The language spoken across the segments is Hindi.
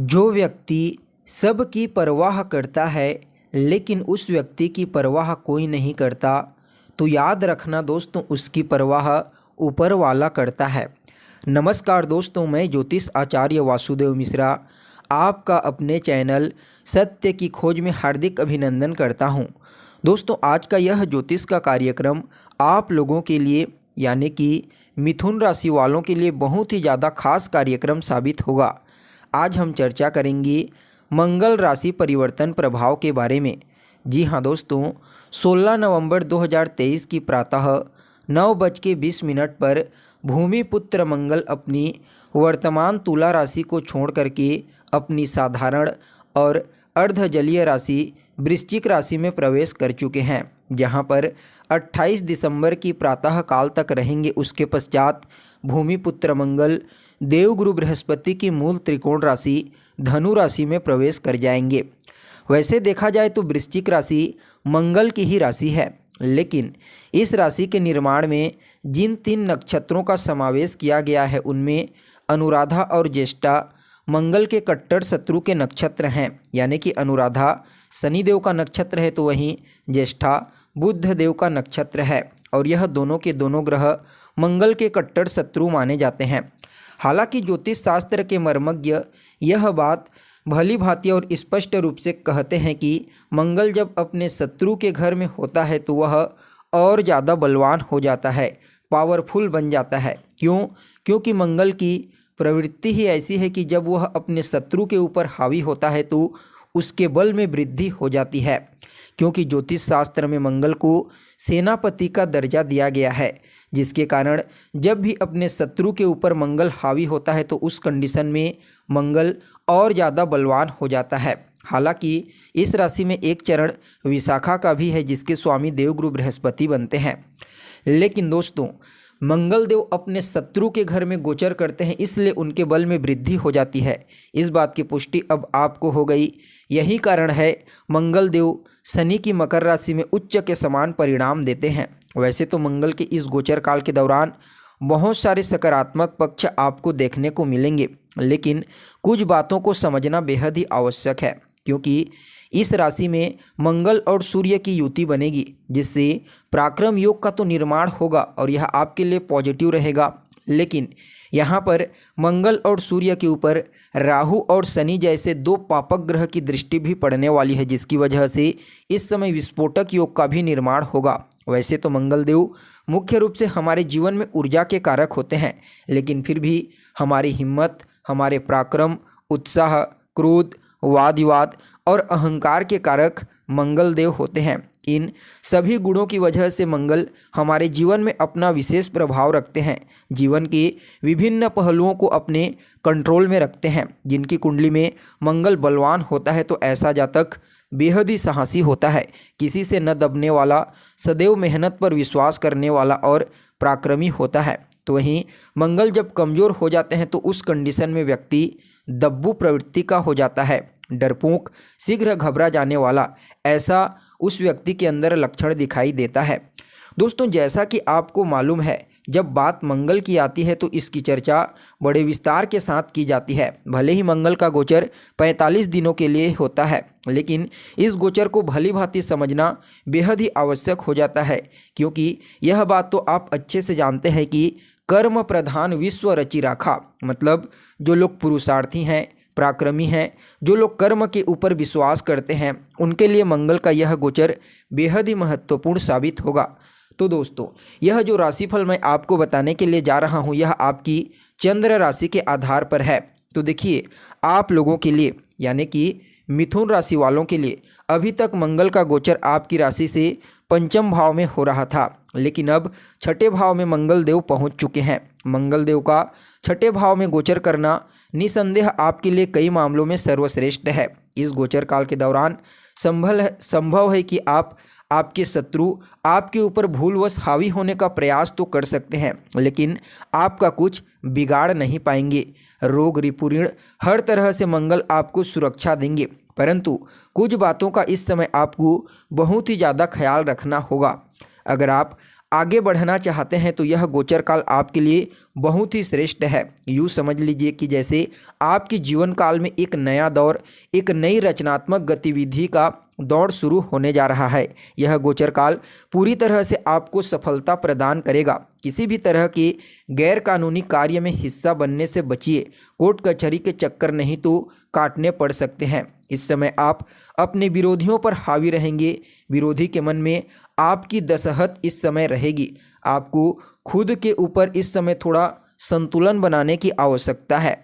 जो व्यक्ति सबकी परवाह करता है लेकिन उस व्यक्ति की परवाह कोई नहीं करता, तो याद रखना दोस्तों, उसकी परवाह ऊपर वाला करता है। नमस्कार दोस्तों, मैं ज्योतिष आचार्य वासुदेव मिश्रा आपका अपने चैनल सत्य की खोज में हार्दिक अभिनंदन करता हूं। दोस्तों, आज का यह ज्योतिष का कार्यक्रम आप लोगों के लिए यानी कि मिथुन राशि वालों के लिए बहुत ही ज़्यादा खास कार्यक्रम साबित होगा। आज हम चर्चा करेंगे मंगल राशि परिवर्तन प्रभाव के बारे में। जी हाँ दोस्तों, 16 नवंबर 2023 की प्रातः 9:20 पर भूमिपुत्र मंगल अपनी वर्तमान तुला राशि को छोड़ करके अपनी साधारण और अर्धजलीय राशि वृश्चिक राशि में प्रवेश कर चुके हैं, जहां पर 28 दिसंबर की प्रातः काल तक रहेंगे। उसके पश्चात भूमिपुत्र मंगल देवगुरु बृहस्पति की मूल त्रिकोण राशि धनु राशि में प्रवेश कर जाएंगे। वैसे देखा जाए तो वृश्चिक राशि मंगल की ही राशि है, लेकिन इस राशि के निर्माण में जिन 3 नक्षत्रों का समावेश किया गया है उनमें अनुराधा और ज्येष्ठा मंगल के कट्टर शत्रु के नक्षत्र हैं। यानी कि अनुराधा शनिदेव का नक्षत्र है, तो वहीं ज्येष्ठा बुध देव का नक्षत्र है, और यह दोनों के दोनों ग्रह मंगल के कट्टर शत्रु माने जाते हैं। हालांकि ज्योतिष शास्त्र के मर्मज्ञ यह बात भली भांति और स्पष्ट रूप से कहते हैं कि मंगल जब अपने शत्रु के घर में होता है तो वह और ज़्यादा बलवान हो जाता है, पावरफुल बन जाता है। क्योंकि मंगल की प्रवृत्ति ही ऐसी है कि जब वह अपने शत्रु के ऊपर हावी होता है तो उसके बल में वृद्धि हो जाती है। क्योंकि ज्योतिष शास्त्र में मंगल को सेनापति का दर्जा दिया गया है, जिसके कारण जब भी अपने शत्रु के ऊपर मंगल हावी होता है तो उस कंडीशन में मंगल और ज़्यादा बलवान हो जाता है। हालांकि इस राशि में एक चरण विशाखा का भी है, जिसके स्वामी देवगुरु बृहस्पति बनते हैं। लेकिन दोस्तों, मंगल देव अपने शत्रु के घर में गोचर करते हैं, इसलिए उनके बल में वृद्धि हो जाती है। इस बात की पुष्टि अब आपको हो गई। यही कारण है मंगल देव शनि की मकर राशि में उच्च के समान परिणाम देते हैं। वैसे तो मंगल के इस गोचर काल के दौरान बहुत सारे सकारात्मक पक्ष आपको देखने को मिलेंगे, लेकिन कुछ बातों को समझना बेहद ही आवश्यक है। क्योंकि इस राशि में मंगल और सूर्य की युति बनेगी, जिससे पराक्रम योग का तो निर्माण होगा और यह आपके लिए पॉजिटिव रहेगा। लेकिन यहाँ पर मंगल और सूर्य के ऊपर राहु और शनि जैसे 2 पापक ग्रह की दृष्टि भी पड़ने वाली है, जिसकी वजह से इस समय विस्फोटक योग का भी निर्माण होगा। वैसे तो मंगल देव मुख्य रूप से हमारे जीवन में ऊर्जा के कारक होते हैं, लेकिन फिर भी हमारी हिम्मत, हमारे पराक्रम, उत्साह, क्रोध, वाद विवाद और अहंकार के कारक मंगल देव होते हैं। इन सभी गुणों की वजह से मंगल हमारे जीवन में अपना विशेष प्रभाव रखते हैं, जीवन के विभिन्न पहलुओं को अपने कंट्रोल में रखते हैं। जिनकी कुंडली में मंगल बलवान होता है तो ऐसा जातक बेहद ही साहसी होता है, किसी से न दबने वाला, सदैव मेहनत पर विश्वास करने वाला और पराक्रमी होता है। तो वहीं मंगल जब कमज़ोर हो जाते हैं तो उस कंडीशन में व्यक्ति दब्बू प्रवृत्ति का हो जाता है, डरपोक, शीघ्र घबरा जाने वाला, ऐसा उस व्यक्ति के अंदर लक्षण दिखाई देता है। दोस्तों, जैसा कि आपको मालूम है, जब बात मंगल की आती है तो इसकी चर्चा बड़े विस्तार के साथ की जाती है। भले ही मंगल का गोचर 45 दिनों के लिए होता है, लेकिन इस गोचर को भली भांति समझना बेहद ही आवश्यक हो जाता है। क्योंकि यह बात तो आप अच्छे से जानते हैं कि कर्म प्रधान विश्व रचि राखा, मतलब जो लोग पुरुषार्थी हैं, पराक्रमी हैं, जो लोग कर्म के ऊपर विश्वास करते हैं, उनके लिए मंगल का यह गोचर बेहद ही महत्वपूर्ण साबित होगा। तो दोस्तों, यह जो राशिफल मैं आपको बताने के लिए जा रहा हूँ, यह आपकी चंद्र राशि के आधार पर है। तो देखिए, आप लोगों के लिए यानी कि मिथुन राशि वालों के लिए अभी तक मंगल का गोचर आपकी राशि से पंचम भाव में हो रहा था, लेकिन अब छठे भाव में मंगल देव पहुँच चुके हैं। मंगल देव का छठे भाव में गोचर करना निसंदेह आपके लिए कई मामलों में सर्वश्रेष्ठ है। इस गोचर काल के दौरान संभव है कि आपके शत्रु आपके ऊपर भूलवश हावी होने का प्रयास तो कर सकते हैं, लेकिन आपका कुछ बिगाड़ नहीं पाएंगे। रोग रिपुण हर तरह से मंगल आपको सुरक्षा देंगे, परंतु कुछ बातों का इस समय आपको बहुत ही ज़्यादा ख्याल रखना होगा। अगर आप आगे बढ़ना चाहते हैं तो यह गोचर काल आपके लिए बहुत ही श्रेष्ठ है। यूँ समझ लीजिए कि जैसे आपके जीवन काल में एक नया दौर, एक नई रचनात्मक गतिविधि का दौर शुरू होने जा रहा है। यह गोचर काल पूरी तरह से आपको सफलता प्रदान करेगा। किसी भी तरह के गैर कानूनी कार्य में हिस्सा बनने से बचिए। कोर्ट कचहरी के चक्कर नहीं तो काटने पड़ सकते हैं। इस समय आप अपने विरोधियों पर हावी रहेंगे। विरोधी के मन में आपकी दसहत इस समय रहेगी। आपको खुद के ऊपर इस समय थोड़ा संतुलन बनाने की आवश्यकता है।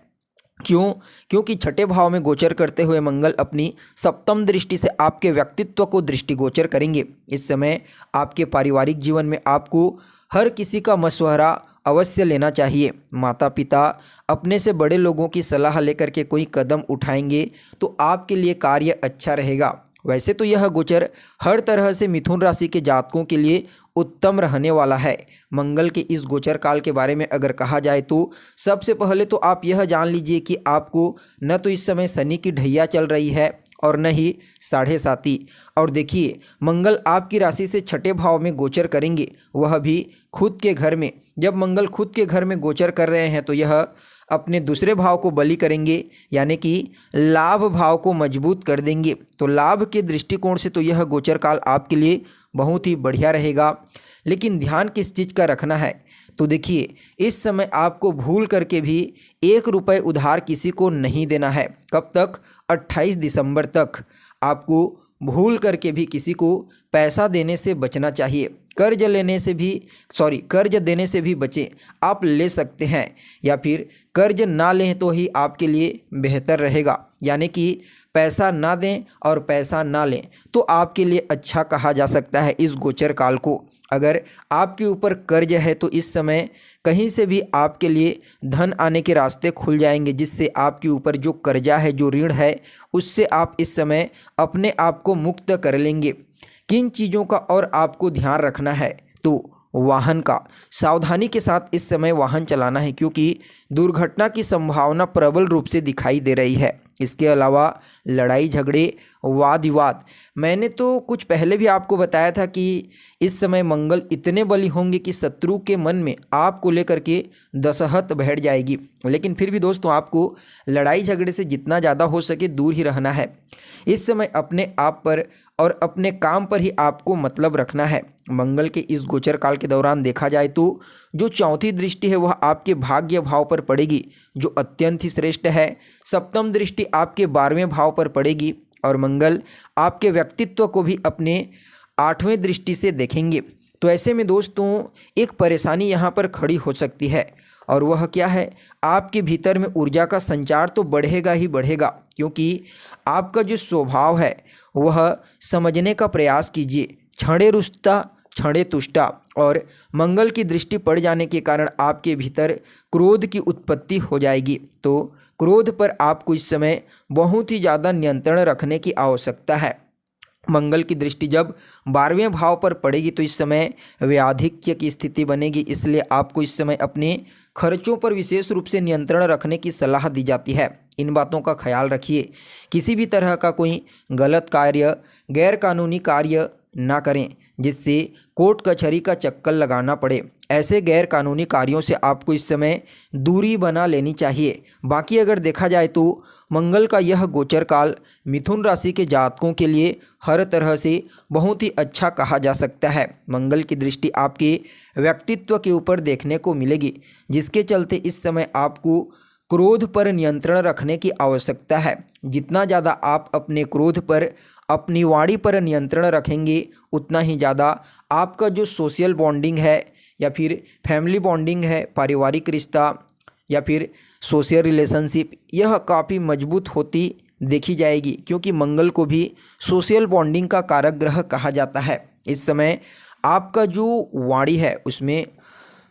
क्यों? क्योंकि छठे भाव में गोचर करते हुए मंगल अपनी सप्तम दृष्टि से आपके व्यक्तित्व को दृष्टिगोचर करेंगे। इस समय आपके पारिवारिक जीवन में आपको हर किसी का मशवरा अवश्य लेना चाहिए। माता पिता, अपने से बड़े लोगों की सलाह लेकर के कोई कदम उठाएंगे तो आपके लिए कार्य अच्छा रहेगा। वैसे तो यह गोचर हर तरह से मिथुन राशि के जातकों के लिए उत्तम रहने वाला है। मंगल के इस गोचर काल के बारे में अगर कहा जाए तो सबसे पहले तो आप यह जान लीजिए कि आपको न तो इस समय शनि की ढैया चल रही है और न ही 7.5। और देखिए, मंगल आपकी राशि से छठे भाव में गोचर करेंगे, वह भी खुद के घर में। जब मंगल खुद के घर में गोचर कर रहे हैं तो यह अपने दूसरे भाव को बलि करेंगे, यानी कि लाभ भाव को मजबूत कर देंगे। तो लाभ के दृष्टिकोण से तो यह गोचर काल आपके लिए बहुत ही बढ़िया रहेगा। लेकिन ध्यान किस चीज़ का रखना है? तो देखिए, इस समय आपको भूल करके भी 1 रुपये उधार किसी को नहीं देना है। कब तक? 28 दिसंबर तक आपको भूल करके भी किसी को पैसा देने से बचना चाहिए। कर्ज देने से भी बचें। आप ले सकते हैं या फिर कर्ज ना लें तो ही आपके लिए बेहतर रहेगा। यानी कि पैसा ना दें और पैसा ना लें तो आपके लिए अच्छा कहा जा सकता है इस गोचर काल को। अगर आपके ऊपर कर्ज है तो इस समय कहीं से भी आपके लिए धन आने के रास्ते खुल जाएंगे, जिससे आपके ऊपर जो कर्जा है, जो ऋण है, उससे आप इस समय अपने आप को मुक्त कर लेंगे। किन चीज़ों का और आपको ध्यान रखना है? तो वाहन का सावधानी के साथ इस समय वाहन चलाना है, क्योंकि दुर्घटना की संभावना प्रबल रूप से दिखाई दे रही है। इसके अलावा लड़ाई झगड़े, वाद विवाद, मैंने तो कुछ पहले भी आपको बताया था कि इस समय मंगल इतने बली होंगे कि शत्रु के मन में आपको लेकर के दसहत बैठ जाएगी। लेकिन फिर भी दोस्तों, आपको लड़ाई झगड़े से जितना ज़्यादा हो सके दूर ही रहना है। इस समय अपने आप पर और अपने काम पर ही आपको मतलब रखना है। मंगल के इस गोचर काल के दौरान देखा जाए तो जो चौथी दृष्टि है वह आपके भाग्य भाव पर पड़ेगी, जो अत्यंत ही श्रेष्ठ है। सप्तम दृष्टि आपके 12वें भाव पर पड़ेगी और मंगल आपके व्यक्तित्व को भी अपने 8वें दृष्टि से देखेंगे। तो ऐसे में दोस्तों एक परेशानी यहाँ पर खड़ी हो सकती है, और वह क्या है? आपके भीतर में ऊर्जा का संचार तो बढ़ेगा ही बढ़ेगा, क्योंकि आपका जो स्वभाव है वह समझने का प्रयास कीजिए। क्षणे रुष्टा क्षणे तुष्टा, और मंगल की दृष्टि पड़ जाने के कारण आपके भीतर क्रोध की उत्पत्ति हो जाएगी। तो क्रोध पर आपको इस समय बहुत ही ज़्यादा नियंत्रण रखने की आवश्यकता है। मंगल की दृष्टि जब 12वें भाव पर पड़ेगी तो इस समय व्याधिक्य की स्थिति बनेगी। इसलिए आपको इस समय अपने खर्चों पर विशेष रूप से नियंत्रण रखने की सलाह दी जाती है। इन बातों का ख्याल रखिए। किसी भी तरह का कोई गलत कार्य, गैर कानूनी कार्य ना करें जिससे कोर्ट कचहरी का चक्कर लगाना पड़े। ऐसे गैर कानूनी कार्यों से आपको इस समय दूरी बना लेनी चाहिए। बाकी अगर देखा जाए तो मंगल का यह गोचर काल मिथुन राशि के जातकों के लिए हर तरह से बहुत ही अच्छा कहा जा सकता है। मंगल की दृष्टि आपके व्यक्तित्व के ऊपर देखने को मिलेगी, जिसके चलते इस समय आपको क्रोध पर नियंत्रण रखने की आवश्यकता है। जितना ज़्यादा आप अपने क्रोध पर, अपनी वाणी पर नियंत्रण रखेंगे, उतना ही ज़्यादा आपका जो सोशल बॉन्डिंग है या फिर फैमिली बॉन्डिंग है, पारिवारिक रिश्ता या फिर सोशल रिलेशनशिप, यह काफ़ी मजबूत होती देखी जाएगी, क्योंकि मंगल को भी सोशल बॉन्डिंग का कारक ग्रह कहा जाता है। इस समय आपका जो वाणी है उसमें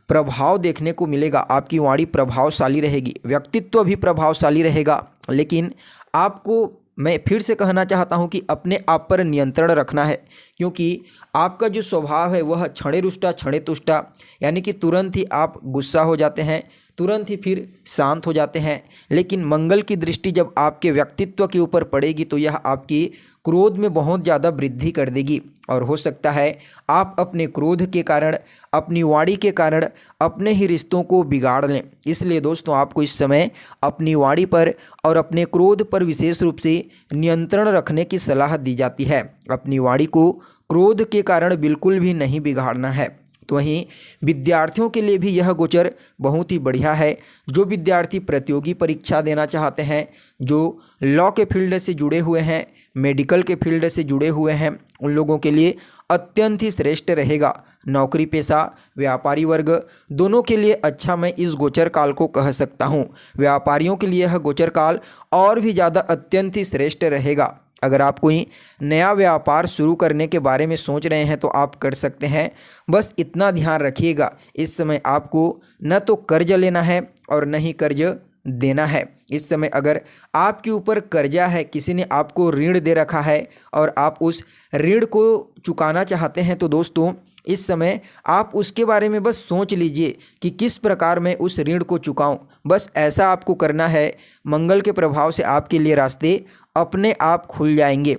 प्रभाव देखने को मिलेगा। आपकी वाणी प्रभावशाली रहेगी, व्यक्तित्व भी प्रभावशाली रहेगा। लेकिन आपको मैं फिर से कहना चाहता हूं कि अपने आप पर नियंत्रण रखना है, क्योंकि आपका जो स्वभाव है वह क्षणे रुष्टा क्षणे तुष्टा, यानी कि तुरंत ही आप गुस्सा हो जाते हैं, तुरंत ही फिर शांत हो जाते हैं। लेकिन मंगल की दृष्टि जब आपके व्यक्तित्व के ऊपर पड़ेगी तो यह आपकी क्रोध में बहुत ज़्यादा वृद्धि कर देगी और हो सकता है आप अपने क्रोध के कारण, अपनी वाणी के कारण अपने ही रिश्तों को बिगाड़ लें। इसलिए दोस्तों आपको इस समय अपनी वाणी पर और अपने क्रोध पर विशेष रूप से नियंत्रण रखने की सलाह दी जाती है। अपनी वाणी को क्रोध के कारण बिल्कुल भी नहीं बिगाड़ना है। तो वहीं विद्यार्थियों के लिए भी यह गोचर बहुत ही बढ़िया है। जो विद्यार्थी प्रतियोगी परीक्षा देना चाहते हैं, जो लॉ के फील्ड से जुड़े हुए हैं, मेडिकल के फील्ड से जुड़े हुए हैं, उन लोगों के लिए अत्यंत ही श्रेष्ठ रहेगा। नौकरी पेशा, व्यापारी वर्ग दोनों के लिए अच्छा मैं इस गोचर काल को कह सकता हूँ। व्यापारियों के लिए यह गोचर काल और भी ज़्यादा अत्यंत ही श्रेष्ठ रहेगा। अगर आप कोई नया व्यापार शुरू करने के बारे में सोच रहे हैं तो आप कर सकते हैं। बस इतना ध्यान रखिएगा, इस समय आपको न तो कर्ज लेना है और न ही कर्ज देना है। इस समय अगर आपके ऊपर कर्जा है, किसी ने आपको ऋण दे रखा है और आप उस ऋण को चुकाना चाहते हैं, तो दोस्तों इस समय आप उसके बारे में बस सोच लीजिए कि किस प्रकार मैं उस ऋण को चुकाऊं। बस ऐसा आपको करना है। मंगल के प्रभाव से आपके लिए रास्ते अपने आप खुल जाएंगे।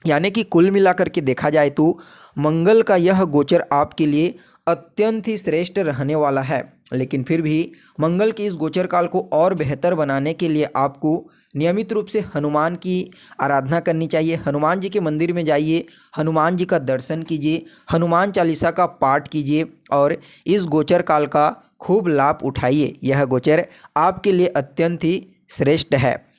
यानी कि कुल मिलाकर के देखा जाए तो मंगल का यह गोचर आपके लिए अत्यंत ही श्रेष्ठ रहने वाला है। लेकिन फिर भी मंगल के इस गोचर काल को और बेहतर बनाने के लिए आपको नियमित रूप से हनुमान की आराधना करनी चाहिए। हनुमान जी के मंदिर में जाइए, हनुमान जी का दर्शन कीजिए, हनुमान चालीसा का पाठ कीजिए और इस गोचर काल का खूब लाभ उठाइए। यह गोचर आपके लिए अत्यंत ही श्रेष्ठ है।